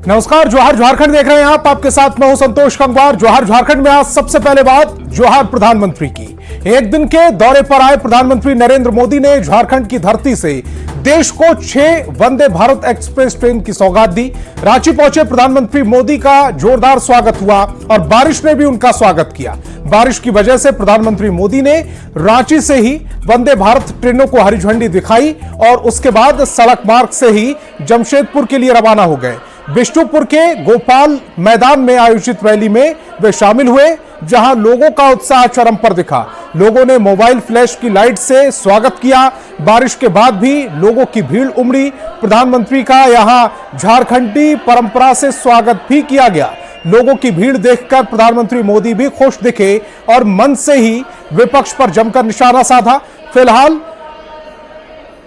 नमस्कार, जोहार झारखंड देख रहे हैं आप। आपके साथ मैं हूं संतोष कंगवार। जोहार झारखंड में आज सबसे पहले बात जोहार प्रधानमंत्री की। एक दिन के दौरे पर आए प्रधानमंत्री नरेंद्र मोदी ने झारखंड की धरती से देश को 6 वंदे भारत एक्सप्रेस ट्रेन की सौगात दी। रांची पहुंचे प्रधानमंत्री मोदी का जोरदार स्वागत हुआ और बारिश ने भी उनका स्वागत किया। बारिश की वजह से प्रधानमंत्री मोदी ने रांची से ही वंदे भारत ट्रेनों को हरी झंडी दिखाई और उसके बाद सड़क मार्ग से ही जमशेदपुर के लिए रवाना हो गए। बिष्टुपुर के गोपाल मैदान में आयोजित रैली में वे शामिल हुए, जहां लोगों का उत्साह चरम पर दिखा। लोगों ने मोबाइल फ्लैश की लाइट से स्वागत किया। बारिश के बाद भी लोगों की भीड़ उमड़ी। प्रधानमंत्री का यहां झारखंडी परंपरा से स्वागत भी किया गया। लोगों की भीड़ देखकर प्रधानमंत्री मोदी भी खुश दिखे और मन से ही विपक्ष पर जमकर निशाना साधा। फिलहाल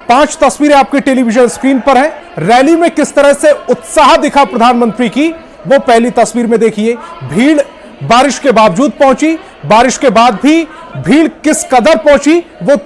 5 तस्वीरें आपके टेलीविजन स्क्रीन पर हैं। रैली में किस तरह से उत्साह दिखा प्रधानमंत्री की, वो पहली तस्वीर में देखिए। भीड़ बारिश के बावजूद पहुंची, बारिश के बाद भी भीड़ किस कदर पहुंची वो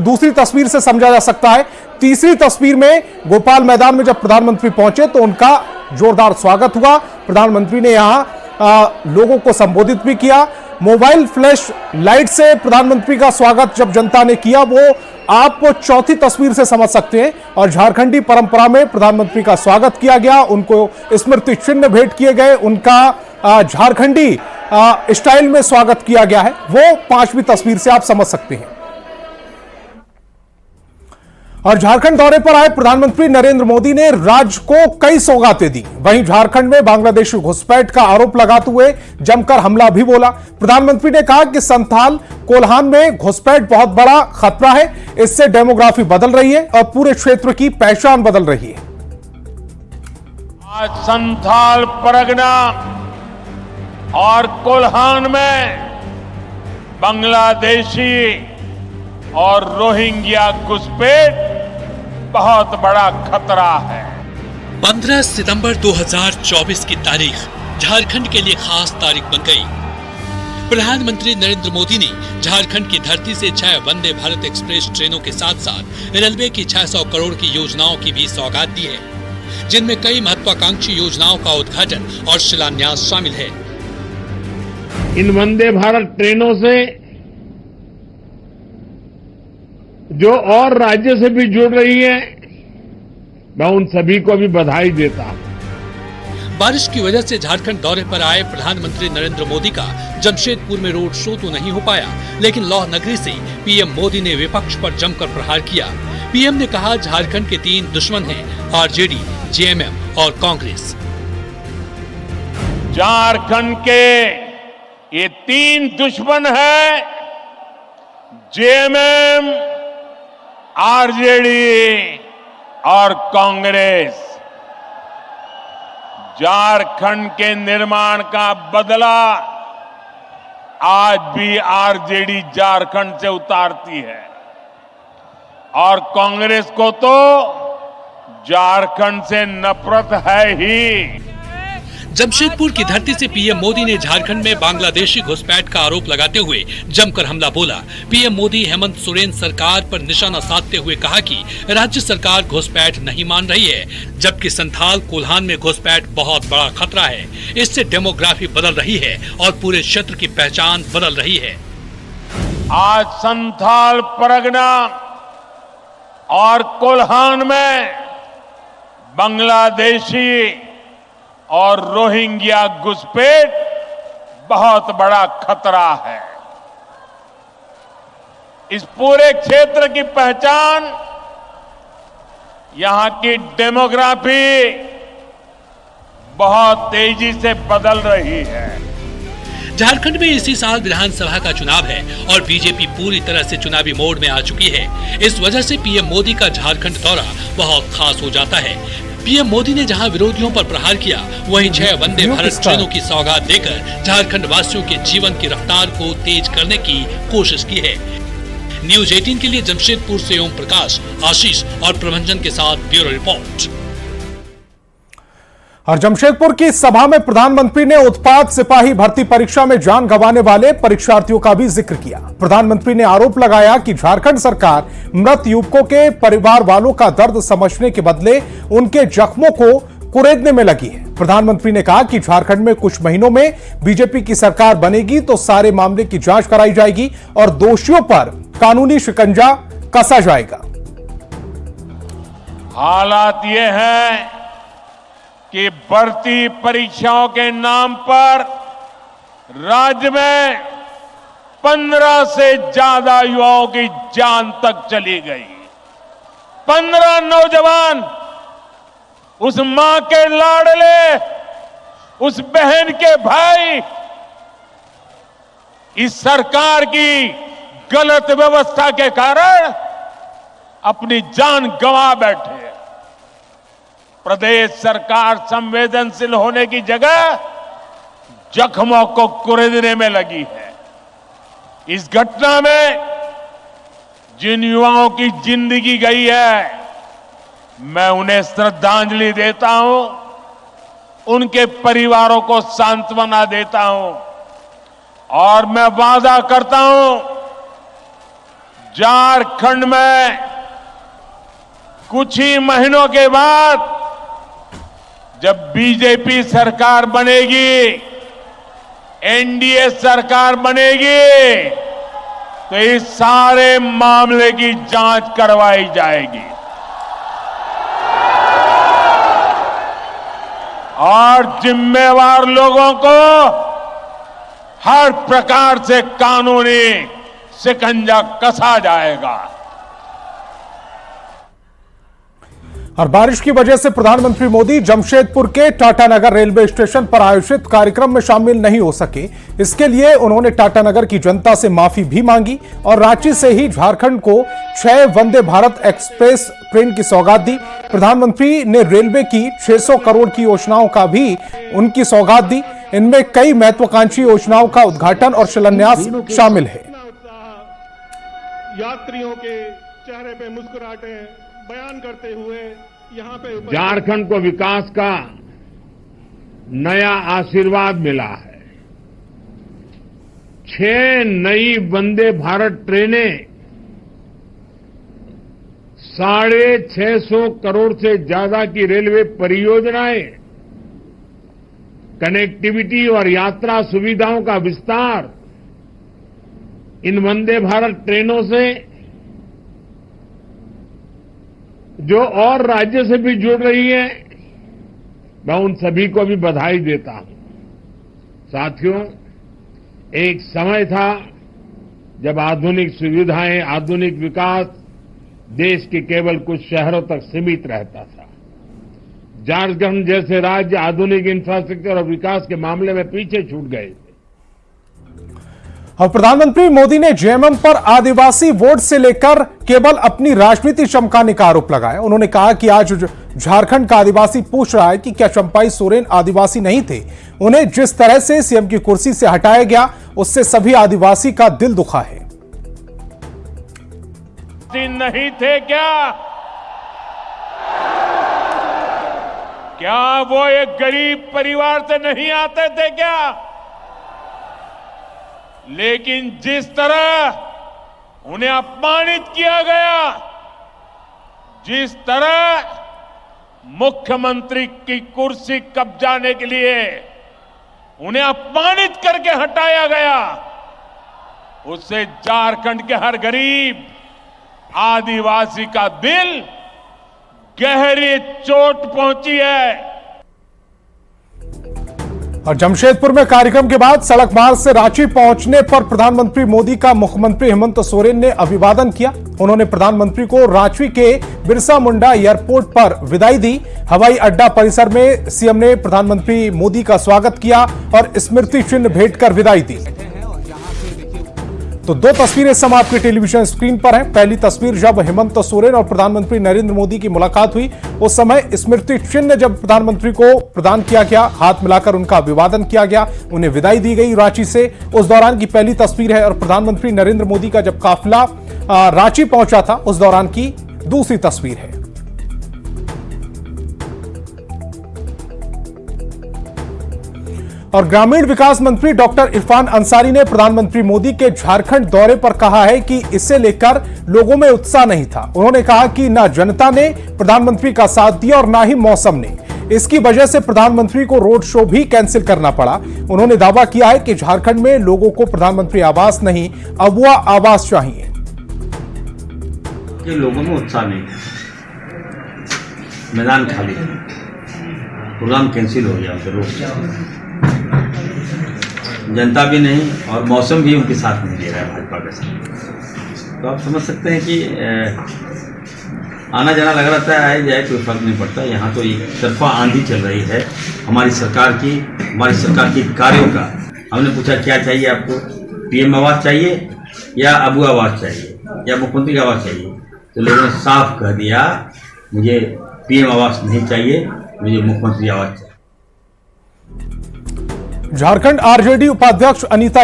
दूसरी तस्वीर से समझा जा सकता है। तीसरी तस्वीर में गोपाल मैदान में जब प्रधानमंत्री पहुंचे तो उनका जोरदार स्वागत हुआ। प्रधानमंत्री ने यहां लोगों को संबोधित भी किया। मोबाइल फ्लैश लाइट से प्रधानमंत्री का स्वागत जब जनता ने किया वो आप चौथी तस्वीर से समझ सकते हैं। और झारखंडी परंपरा में प्रधानमंत्री का स्वागत किया गया, उनको स्मृति चिन्ह भेंट किए गए, उनका झारखंडी स्टाइल में स्वागत किया गया है, वो 5वीं तस्वीर से आप समझ सकते हैं। और झारखंड दौरे पर आए प्रधानमंत्री नरेंद्र मोदी ने राज्य को कई सौगातें दी। वहीं झारखंड में बांग्लादेशी घुसपैठ का आरोप लगाते हुए जमकर हमला भी बोला। प्रधानमंत्री ने कहा कि संथाल कोल्हान में घुसपैठ बहुत बड़ा खतरा है, इससे डेमोग्राफी बदल रही है और पूरे क्षेत्र की पहचान बदल रही है। आज संथाल परगना और कोल्हान में बांग्लादेशी और रोहिंग्या घुसपैठ बहुत बड़ा खतरा है। 15 सितंबर 2024 की तारीख झारखंड के लिए खास तारीख बन गई। प्रधानमंत्री नरेंद्र मोदी ने झारखंड की धरती से 6 वंदे भारत एक्सप्रेस ट्रेनों के साथ साथ रेलवे की 600 करोड़ की योजनाओं की भी सौगात दी है, जिनमें कई महत्वाकांक्षी योजनाओं का उद्घाटन और शिलान्यास शामिल है। इन वंदे भारत ट्रेनों से जो और राज्य से भी जुड़ रही है, मैं उन सभी को भी बधाई देता हूं। बारिश की वजह से झारखंड दौरे पर आए प्रधानमंत्री नरेंद्र मोदी का जमशेदपुर में रोड शो तो नहीं हो पाया, लेकिन लौह नगरी से पीएम मोदी ने विपक्ष पर जमकर प्रहार किया। पीएम ने कहा झारखंड के 3 दुश्मन हैं, आरजेडी, जेएमएम और कांग्रेस। झारखंड के ये 3 दुश्मन हैं, जेएमएम, आरजेडी और कांग्रेस। झारखंड के निर्माण का बदला आज भी आरजेडी झारखंड से उतारती है और कांग्रेस को तो झारखंड से नफरत है ही। जमशेदपुर की धरती से पीएम मोदी ने झारखंड में बांग्लादेशी घुसपैठ का आरोप लगाते हुए जमकर हमला बोला। पीएम मोदी हेमंत सोरेन सरकार पर निशाना साधते हुए कहा कि राज्य सरकार घुसपैठ नहीं मान रही है, जबकि संथाल कोल्हान में घुसपैठ बहुत बड़ा खतरा है, इससे डेमोग्राफी बदल रही है और पूरे क्षेत्र की पहचान बदल रही है। आज संथाल परगना और कोल्हान में बांग्लादेशी और रोहिंग्या घुसपैठ बहुत बड़ा खतरा है। इस पूरे क्षेत्र की पहचान, यहां की डेमोग्राफी बहुत तेजी से बदल रही है। झारखंड में इसी साल विधानसभा का चुनाव है और बीजेपी पूरी तरह से चुनावी मोड में आ चुकी है। इस वजह से पीएम मोदी का झारखंड दौरा बहुत खास हो जाता है। पीएम मोदी ने जहां विरोधियों पर प्रहार किया, वहीं 6 वंदे भारत ट्रेनों की सौगात देकर झारखंड वासियों के जीवन की रफ्तार को तेज करने की कोशिश की है। न्यूज 18 के लिए जमशेदपुर से ओम प्रकाश, आशीष और प्रभंजन के साथ ब्यूरो रिपोर्ट। और जमशेदपुर की सभा में प्रधानमंत्री ने उत्पाद सिपाही भर्ती परीक्षा में जान गंवाने वाले परीक्षार्थियों का भी जिक्र किया। प्रधानमंत्री ने आरोप लगाया कि झारखंड सरकार मृत युवकों के परिवार वालों का दर्द समझने के बदले उनके जख्मों को कुरेदने में लगी है। प्रधानमंत्री ने कहा कि झारखंड में कुछ महीनों में बीजेपी की सरकार बनेगी तो सारे मामले की जांच कराई जाएगी और दोषियों पर कानूनी शिकंजा कसा जाएगा। हालात ये हैं कि भर्ती परीक्षाओं के नाम पर राज्य में 15 से ज्यादा युवाओं की जान तक चली गई। 15 नौजवान, उस मां के लाडले, उस बहन के भाई, इस सरकार की गलत व्यवस्था के कारण अपनी जान गंवा बैठे। प्रदेश सरकार संवेदनशील होने की जगह जख्मों को कुरेदने में लगी है। इस घटना में जिन युवाओं की जिंदगी गई है, मैं उन्हें श्रद्धांजलि देता हूं, उनके परिवारों को सांत्वना देता हूं और मैं वादा करता हूं, झारखंड में कुछ ही महीनों के बाद जब बीजेपी सरकार बनेगी, एनडीए सरकार बनेगी, तो इस सारे मामले की जांच करवाई जाएगी और जिम्मेवार लोगों को हर प्रकार से कानूनी शिकंजा कसा जाएगा। और बारिश की वजह से प्रधानमंत्री मोदी जमशेदपुर के टाटानगर रेलवे स्टेशन पर आयोजित कार्यक्रम में शामिल नहीं हो सके। इसके लिए उन्होंने टाटानगर की जनता से माफी भी मांगी और रांची से ही झारखंड को 6 वंदे भारत एक्सप्रेस ट्रेन की सौगात दी। प्रधानमंत्री ने रेलवे की 600 करोड़ की योजनाओं का भी उनकी सौगात दी। इनमें कई महत्वाकांक्षी योजनाओं का उद्घाटन और शिलान्यास शामिल है। यात्रियों के चेहरे पे मुस्कुराहटें बयान करते हुए यहाँ पे झारखंड को विकास का नया आशीर्वाद मिला है। 6 नई वंदे भारत ट्रेनें 650 करोड़ से ज्यादा की रेलवे परियोजनाएं, कनेक्टिविटी और यात्रा सुविधाओं का विस्तार इन वंदे भारत ट्रेनों से जो और राज्य से भी जुड़ रही है, मैं उन सभी को भी बधाई देता हूं। साथियों, एक समय था जब आधुनिक सुविधाएं, आधुनिक विकास देश के केवल कुछ शहरों तक सीमित रहता था। झारखंड जैसे राज्य आधुनिक इंफ्रास्ट्रक्चर और विकास के मामले में पीछे छूट गए थे। और प्रधानमंत्री मोदी ने जेएमएम पर आदिवासी वोट से लेकर केवल अपनी राजनीति चमकाने का आरोप लगाया। उन्होंने कहा कि आज झारखंड का आदिवासी पूछ रहा है कि क्या चंपाई सोरेन आदिवासी नहीं थे। उन्हें जिस तरह से सीएम की कुर्सी से हटाया गया, उससे सभी आदिवासी का दिल दुखा है। नहीं थे क्या वो एक गरीब परिवार से नहीं आते थे क्या? लेकिन जिस तरह उन्हें अपमानित किया गया, जिस तरह मुख्यमंत्री की कुर्सी कब्जाने के लिए उन्हें अपमानित करके हटाया गया, उससे झारखंड के हर गरीब आदिवासी का दिल गहरी चोट पहुंची है। और जमशेदपुर में कार्यक्रम के बाद सड़क मार्ग से रांची पहुंचने पर प्रधानमंत्री मोदी का मुख्यमंत्री हेमंत सोरेन ने अभिवादन किया। उन्होंने प्रधानमंत्री को रांची के बिरसा मुंडा एयरपोर्ट पर विदाई दी। हवाई अड्डा परिसर में सीएम ने प्रधानमंत्री मोदी का स्वागत किया और स्मृति चिन्ह भेंट कर विदाई दी। तो 2 तस्वीरें इस समय आपके टेलीविजन स्क्रीन पर हैं। पहली तस्वीर जब हेमंत सोरेन और प्रधानमंत्री नरेंद्र मोदी की मुलाकात हुई, उस समय स्मृति चिन्ह जब प्रधानमंत्री को प्रदान किया गया, हाथ मिलाकर उनका अभिवादन किया गया, उन्हें विदाई दी गई रांची से। उस दौरान की पहली तस्वीर है और प्रधानमंत्री नरेंद्र मोदी का जब काफिला रांची पहुंचा था, उस दौरान की दूसरी तस्वीर है। और ग्रामीण विकास मंत्री डॉक्टर इरफान अंसारी ने प्रधानमंत्री मोदी के झारखंड दौरे पर कहा है कि इसे लेकर लोगों में उत्साह नहीं था। उन्होंने कहा कि न जनता ने प्रधानमंत्री का साथ दिया और न ही मौसम ने। इसकी वजह से प्रधानमंत्री को रोड शो भी कैंसिल करना पड़ा। उन्होंने दावा किया है कि झारखंड में लोगों को प्रधानमंत्री आवास नहीं, अबुआ आवास चाहिए। कि लोगों में उत्साह नहीं, मैदान खाली, प्रोग्राम कैंसिल हो गया, जनता भी नहीं और मौसम भी उनके साथ नहीं दे रहा है भाजपा के साथ। तो आप समझ सकते हैं कि आना जाना लगा रहता है, आए जाए कोई फर्क नहीं पड़ता। यहाँ तो एक तरफा आंधी चल रही है हमारी सरकार की कार्यों का। हमने पूछा क्या चाहिए आपको, पीएम आवास चाहिए या अबू आवास चाहिए या मुख्यमंत्री आवास चाहिए, तो लोगों ने साफ कह दिया मुझे पीएम आवास नहीं चाहिए, मुझे मुख्यमंत्री आवास चाहिए। झारखंड आरजेडी उपाध्यक्ष अनीता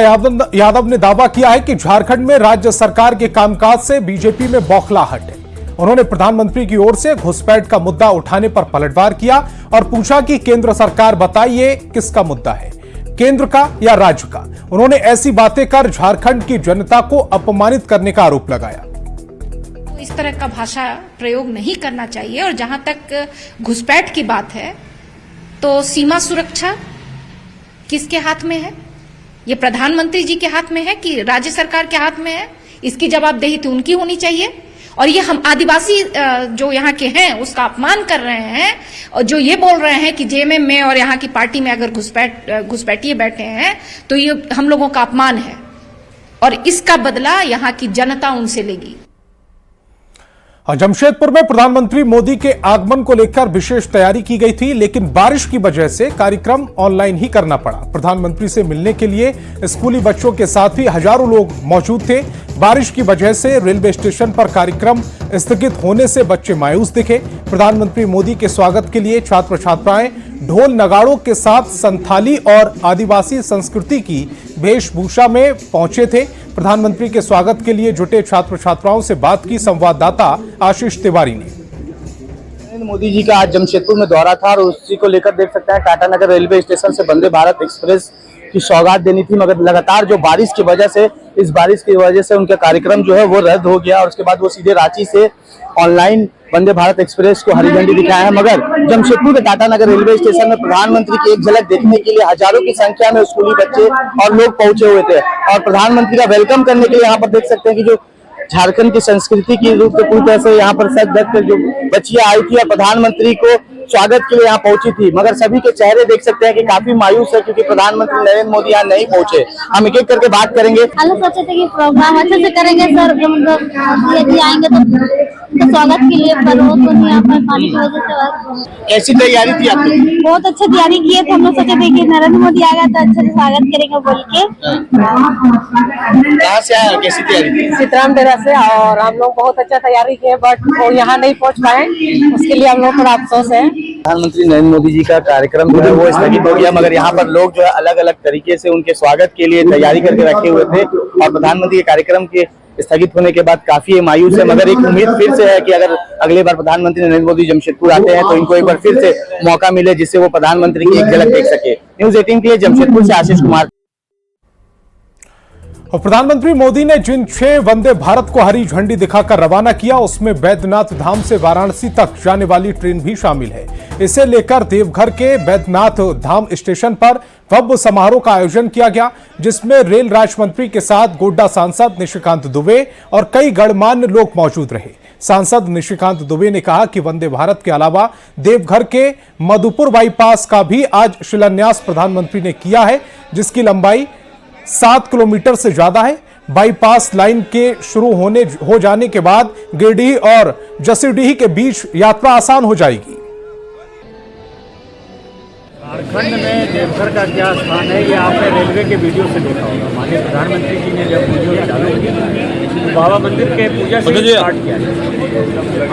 यादव ने दावा किया है कि झारखंड में राज्य सरकार के कामकाज से बीजेपी में बौखलाहट है। उन्होंने प्रधानमंत्री की ओर से घुसपैठ का मुद्दा उठाने पर पलटवार किया और पूछा कि केंद्र सरकार बताइए किसका मुद्दा है, केंद्र का या राज्य का। उन्होंने ऐसी बातें कर झारखंड की जनता को अपमानित करने का आरोप लगाया। इस तरह का भाषा प्रयोग नहीं करना चाहिए। और जहां तक घुसपैठ की बात है तो सीमा सुरक्षा किसके हाथ में है? ये प्रधानमंत्री जी के हाथ में है कि राज्य सरकार के हाथ में है? इसकी जवाबदेही तो उनकी होनी चाहिए। और ये हम आदिवासी जो यहाँ के हैं उसका अपमान कर रहे हैं और जो ये बोल रहे हैं कि जेएमएम में और यहाँ की पार्टी में अगर घुसपैठिए बैठे हैं तो ये हम लोगों का अपमान है और इसका बदला यहाँ की जनता उनसे लेगी। जमशेदपुर में प्रधानमंत्री मोदी के आगमन को लेकर विशेष तैयारी की गई थी, लेकिन बारिश की वजह से कार्यक्रम ऑनलाइन ही करना पड़ा। प्रधानमंत्री से मिलने के लिए स्कूली बच्चों के साथ ही हजारों लोग मौजूद थे। बारिश की वजह से रेलवे स्टेशन पर कार्यक्रम स्थगित होने से बच्चे मायूस दिखे। प्रधानमंत्री मोदी के स्वागत के लिए छात्र छात्राएं ढोल नगाड़ों के साथ संथाली और आदिवासी संस्कृति की वेशभूषा में पहुंचे थे। प्रधानमंत्री के स्वागत के लिए जुटे छात्र छात्राओं से बात की संवाददाता आशीष तिवारी ने। नरेंद्र मोदी जी का आज जमशेदपुर में दौरा था और उसी को लेकर देख सकते हैं टाटा नगर रेलवे स्टेशन से वंदे भारत एक्सप्रेस की सौगात देनी थी, मगर लगातार जो बारिश की वजह से उनका कार्यक्रम जो है वो रद्द हो गया और उसके बाद वो सीधे रांची से ऑनलाइन वंदे भारत एक्सप्रेस को हरी झंडी दिखाया है। मगर जमशेदपुर के टाटा नगर रेलवे स्टेशन में प्रधानमंत्री की एक झलक देखने के लिए हजारों की संख्या में स्कूली बच्चे और लोग पहुंचे हुए थे और प्रधानमंत्री का वेलकम करने के लिए यहाँ पर देख सकते हैं कि जो झारखंड की संस्कृति की रूप में पूरी तरह से यहाँ पर सज जो बच्चियां आई थी और प्रधानमंत्री को स्वागत के लिए यहाँ पहुंची थी। मगर सभी के चेहरे देख सकते हैं कि काफी मायूस है क्योंकि प्रधानमंत्री नरेंद्र मोदी यहाँ नहीं पहुंचे। हम एक एक करके बात करेंगे। हम सोचे थे कि प्रोग्राम अच्छे से करेंगे सर, यदि आएंगे तो स्वागत के लिए, पर वो तो नहीं आ पाए पानी की वजह से। कैसी तैयारी थी आपकी? बहुत अच्छी तैयारी किए थे। हम लोग सोचे थे कि नरेंद्र मोदी आएगा तो अच्छे से स्वागत करेंगे बोल के। कहाँ से आया, कैसी तैयारी थी? सीतारामपुरा से, और हम लोग बहुत अच्छा तैयारी किए बट वो यहाँ नहीं पहुँच पाए, उसके लिए हम लोग थोड़ा अफसोस है। प्रधानमंत्री नरेंद्र मोदी जी का कार्यक्रम जो है वो स्थगित हो गया, मगर यहाँ पर लोग जो है अलग अलग तरीके से उनके स्वागत के लिए तैयारी करके रखे हुए थे और प्रधानमंत्री के कार्यक्रम के स्थगित होने के बाद काफी मायूस है। मगर एक उम्मीद फिर से है कि अगर अगले बार प्रधानमंत्री नरेंद्र मोदी जमशेदपुर आते हैं तो इनको एक बार फिर से मौका मिले जिससे वो प्रधानमंत्री की एक झलक देख सके। न्यूज़ 18 के लिए जमशेदपुर से आशीष कुमार। और प्रधानमंत्री मोदी ने जिन 6 वंदे भारत को हरी झंडी दिखाकर रवाना किया उसमें बैद्यनाथ धाम से वाराणसी तक जाने वाली ट्रेन भी शामिल है। इसे लेकर देवघर के बैद्यनाथ धाम स्टेशन पर भव्य समारोह का आयोजन किया गया, जिसमें रेल राज्य मंत्री के साथ गोड्डा सांसद निशिकांत दुबे और कई गणमान्य लोग मौजूद रहे। सांसद निशिकांत दुबे ने कहा कि वंदे भारत के अलावा देवघर के मधुपुर बाईपास का भी आज शिलान्यास प्रधानमंत्री ने किया है, जिसकी लंबाई 7 किलोमीटर से ज्यादा है। बाईपास लाइन के शुरू हो जाने के बाद गिरिडीह और जसीडीह के बीच यात्रा आसान हो जाएगी। झारखंड में देवघर का क्या स्थान है ये आपने रेलवे के वीडियो से देखा होगा। माननीय प्रधानमंत्री जी ने जब वीडियो चालू की तो बाबा मंदिर के पूजा से स्टार्ट किया।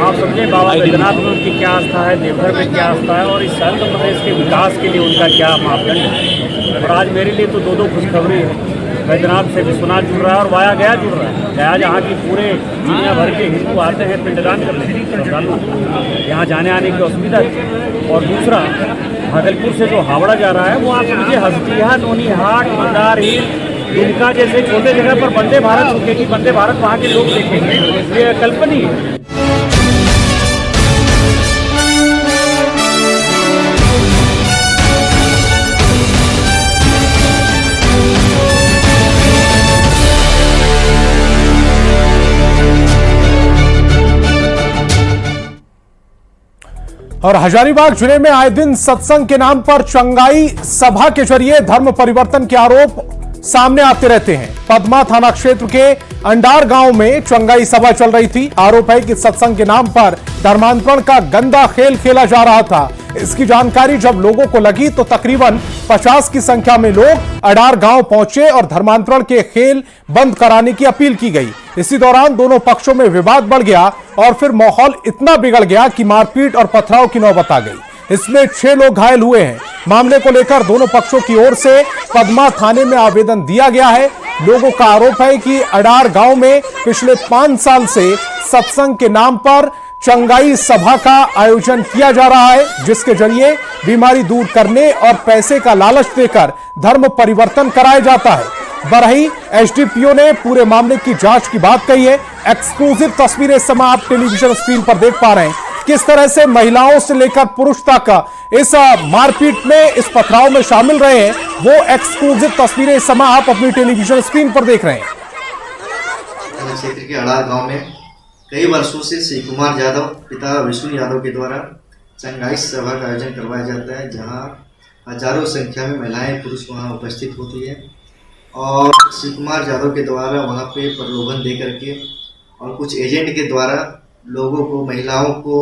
आप समझे बाबा बैद्यनाथ में उनकी क्या आस्था है, देवघर में क्या आस्था है और इस आंध्र प्रदेश के विकास के लिए उनका क्या मापदंड है। और आज मेरे लिए तो दो खुशखबरी है। बैद्यनाथ से विश्वनाथ जुड़ रहा है और वाया गया जुड़ रहा है। गया जहाँ की पूरे दुनिया भर के हिंदू आते हैं पिंडदान करने, श्रद्धालु यहाँ जाने आने की असुविधा है। और दूसरा भागलपुर से जो हावड़ा जा रहा है वो आप समझिए हस्तिया, नोनीहाट, मंदार हिल, दुमका जैसे छोटे जगह पर वंदे भारत रुकेगी। वंदे भारत वहाँ के लोग देखेंगे, ये कल्पनीय है। और हजारीबाग जिले में आए दिन सत्संग के नाम पर चंगाई सभा के जरिए धर्म परिवर्तन के आरोप सामने आते रहते हैं। पदमा थाना क्षेत्र के अंडार गांव में चंगाई सभा चल रही थी। आरोप है कि सत्संग के नाम पर धर्मांतरण का गंदा खेल खेला जा रहा था। इसकी जानकारी जब लोगों को लगी तो तकरीबन 50 की संख्या में लोग अडार गांव पहुंचे और धर्मांतरण के खेल बंद कराने की अपील की गई। इसी दौरान दोनों पक्षों में विवाद बढ़ गया और फिर माहौल इतना बिगड़ गया कि मारपीट और पथराव की नौबत आ गई। इसमें 6 लोग घायल हुए हैं। मामले को लेकर दोनों पक्षों की ओर से पदमा थाने में आवेदन दिया गया है। लोगों का आरोप है कि अडार गांव में पिछले 5 साल से सत्संग के नाम पर चंगाई सभा का आयोजन किया जा रहा है, जिसके जरिए बीमारी दूर करने और पैसे का लालच देकर धर्म परिवर्तन कराया जाता है। बरही एसडीपीओ ने पूरे मामले की जांच की बात कही है। एक्सक्लूसिव तस्वीरें इस समय आप टेलीविजन स्क्रीन पर देख पा रहे हैं। किस तरह से महिलाओं से लेकर पुरुष तक इस मारपीट में, इस पथराव में शामिल रहे हैं, वो एक्सक्लूसिव तस्वीरें इस समय आप अपनी टेलीविजन स्क्रीन पर देख रहे हैं। क्षेत्र के अडार गांव में कई वर्षों से श्री कुमार यादव पिता विष्णु यादव के द्वारा चंगाई सभा का आयोजन करवाया जाता है, जहां हजारों संख्या में महिलाएं पुरुष वहां उपस्थित होती है और श्री कुमार यादव के द्वारा वहां पे प्रलोभन दे करके और कुछ एजेंट के द्वारा लोगों को, महिलाओं को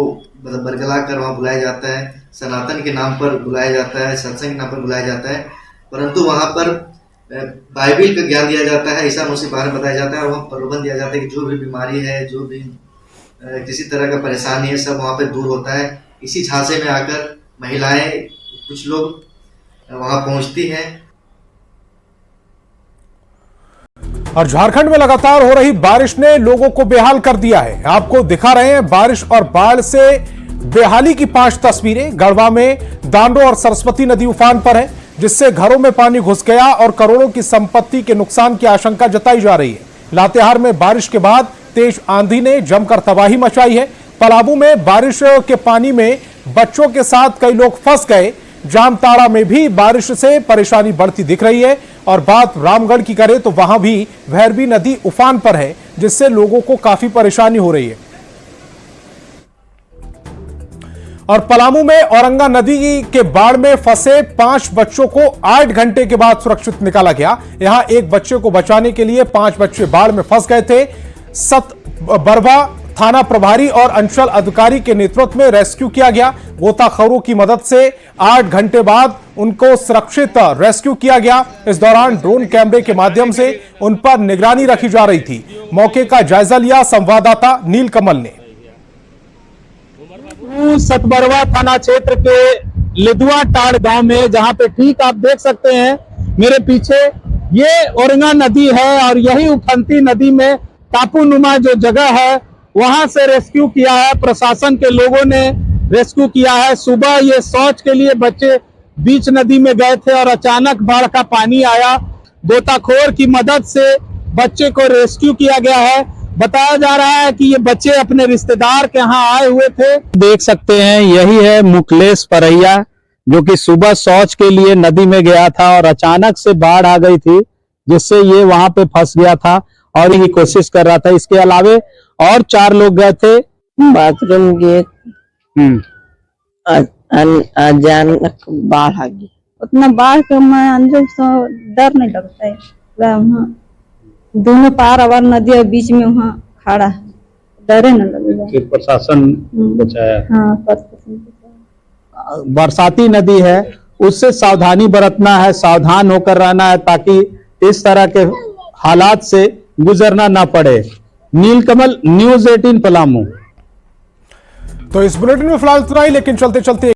बरगला कर वहाँ बुलाया जाता है। सनातन के नाम पर बुलाया जाता है, सत्संग के नाम पर बुलाया जाता है, परंतु वहाँ पर बाइबिल का ज्ञान दिया जाता है, ईसा मसीह के बारे में बताया जाता है और वहाँ प्रलोभन दिया जाता है कि जो भी बीमारी है, जो भी किसी तरह का परेशानी है, सब वहाँ पे दूर होता है। इसी झांसे में आकर महिलाएं, कुछ लोग वहाँ पहुँचती हैं। और झारखंड में लगातार हो रही बारिश ने लोगों को बेहाल कर दिया है। आपको दिखा रहे हैं बारिश और बाढ़ से बेहाली की 5 तस्वीरें। गढ़वा में दांडो और सरस्वती नदी उफान पर है, जिससे घरों में पानी घुस गया और करोड़ों की संपत्ति के नुकसान की आशंका जताई जा रही है। लातेहार में बारिश के बाद तेज आंधी ने जमकर तबाही मचाई है। पलामू में बारिश के पानी में बच्चों के साथ कई लोग फंस गए। जामताड़ा में भी बारिश से परेशानी बढ़ती दिख रही है। और बात रामगढ़ की करें तो वहां भी भैरवी नदी उफान पर है, जिससे लोगों को काफी परेशानी हो रही है। और पलामू में औरंगा नदी के बाढ़ में फंसे 5 बच्चों को 8 घंटे के बाद सुरक्षित निकाला गया। यहां एक बच्चे को बचाने के लिए 5 बच्चे बाढ़ में फंस गए थे। बरवा थाना प्रभारी और अंचल अधिकारी के नेतृत्व में रेस्क्यू किया गया। गोताखोरों की मदद से 8 घंटे बाद उनको सुरक्षित रेस्क्यू किया गया। इस दौरान ड्रोन कैमरे के माध्यम से उन पर निगरानी रखी जा रही थी। मौके का जायजा लिया संवाददाता नील कमल ने। सतबरवा थाना क्षेत्र के लिदुआ टाड़ गांव में, जहां पे ठीक आप देख सकते हैं मेरे पीछे, ये औरंगा नदी है और यही उफनती नदी में टापू नुमा जो जगह है वहां से रेस्क्यू किया है। प्रशासन के लोगों ने रेस्क्यू किया है। सुबह ये शौच के लिए बच्चे बीच नदी में गए थे और अचानक बाढ़ का पानी आया। गोताखोर की मदद से बच्चे को रेस्क्यू किया गया है। बताया जा रहा है कि ये बच्चे अपने रिश्तेदार के यहाँ आए हुए थे। देख सकते हैं यही है मुकलेश परैया, जो कि सुबह शौच के लिए नदी में गया था और अचानक से बाढ़ आ गई थी, जिससे ये वहां पे फंस गया था और यही कोशिश कर रहा था। इसके अलावे और 4 लोग गए थे। बाथरूम गए, अचानक बाढ़ आ गई। उतना बाढ़ का मैं अंदर से डर नहीं लगता है। वहाँ दोनों पार अवर नदी और बीच में वहाँ खड़ा है, डरे न लगेगा। प्रशासन बचाया। हाँ, प्रशासन। बरसाती नदी है, उससे सावधानी बरतना है, सावधान होकर रहना है, ताकि इस तरह के हालात से गुजरना ना पड़े। नीलकमल, न्यूज़ 18 पलामू। तो इस बुलेटिन में फिलहाल इतना ही, लेकिन चलते चलते